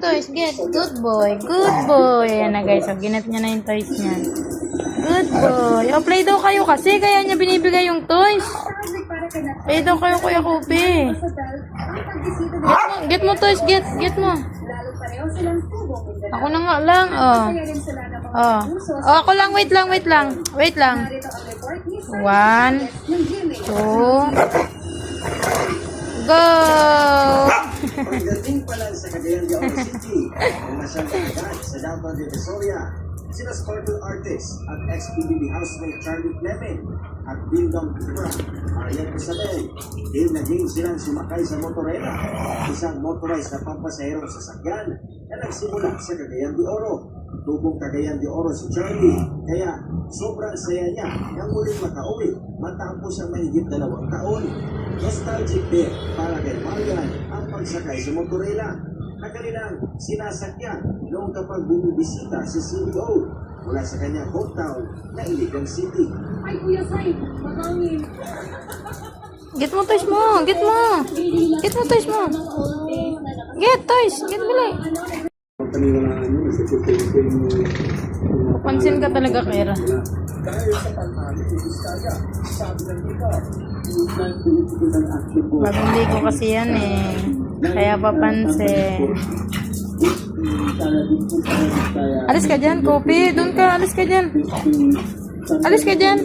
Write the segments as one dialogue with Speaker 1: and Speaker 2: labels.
Speaker 1: toys. Get. Good boy. Good boy. Ayan na guys. So, ginat niya na yung toys niya. Good boy. O, play daw kayo kasi. Kaya niya binibigay yung toys. Play daw kayo, Kuya Kopi. Get mo toys. Get mo. Ako na nga lang. Ako lang. Wait lang. Wait lang. 1, 2, go!
Speaker 2: Pagdating pa lang sa Cagayan de Oro City, pumasyal agad sa Davao de Visoria, sina Sparkle Artist at ex-PBB housemate Charlie Clement at Bindong Kipra, Ariel Isabel. Game na game silang sumakay sa motoreta, isang motorized na pampasaherong sasakyan na nagsimula sa Cagayan de Oro. Tubong Cagayan de Oro si Charlie, kaya sobrang saya niya nang muling makauwi matapos ang mahigit 2 taon. Nostalgic din para kay Marian ang pagsakay sa motorela na kanilang sinasakyan noong kapag bumibisita si CEO mula sa kanyang hometown na Iligan City.
Speaker 3: Ay, Kuya Sai, matangin.
Speaker 1: Get mo toys mo. Get mo toys mo. Get toys. Get bilay. Pansin ka talaga, Kera. Bagong ko kasi yan eh. Kaya papansin. Alis ka dyan, Kopi. Doon ka. Alis ka dyan. Alis ka dyan.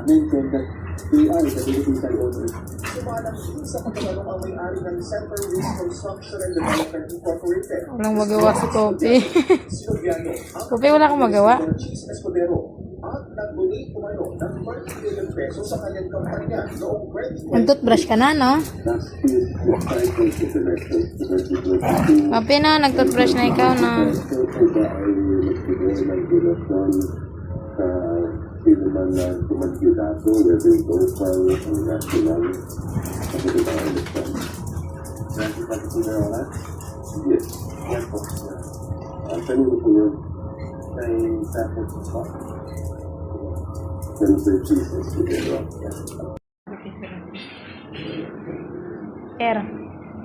Speaker 4: Mentioned that they are the beneficial owners.
Speaker 2: Sumalang sa pagkakalong ang may-ari ng Center Risk Construction and Development Incorporated.
Speaker 1: Walang magawa si Kopi.
Speaker 2: Sinobiano,
Speaker 1: Kopi, wala akong magawa.
Speaker 2: Cheese Escudero at nag-donate umano ng 30 million pesos sa kanyang kampanya noong 2020.
Speaker 1: Nag-toothbrush ka na, no?
Speaker 4: Last year, the cycle to the next one.
Speaker 1: Kopi na, nag-toothbrush na ikaw na.
Speaker 4: Sino man na tumanggitato, whether it's local or national, kasi di ba understand? Dahil pati po na lahat? Yes, yan po. Ang tanong po yun ay tapos pa. Pero sa Jesus,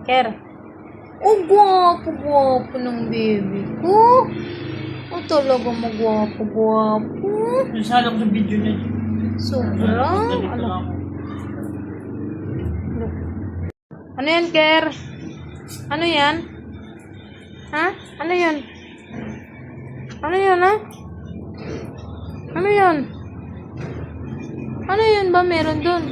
Speaker 1: Ker. Oh, gwapo ng baby ko. Oh, talaga magwapo.
Speaker 5: Nasala ko sa video niya.
Speaker 1: Sobrang. Ano yan, Ker? Ano yan? Ha? Ano yan? Ano yan, ha? Ano yan? Ano yan ba meron dun?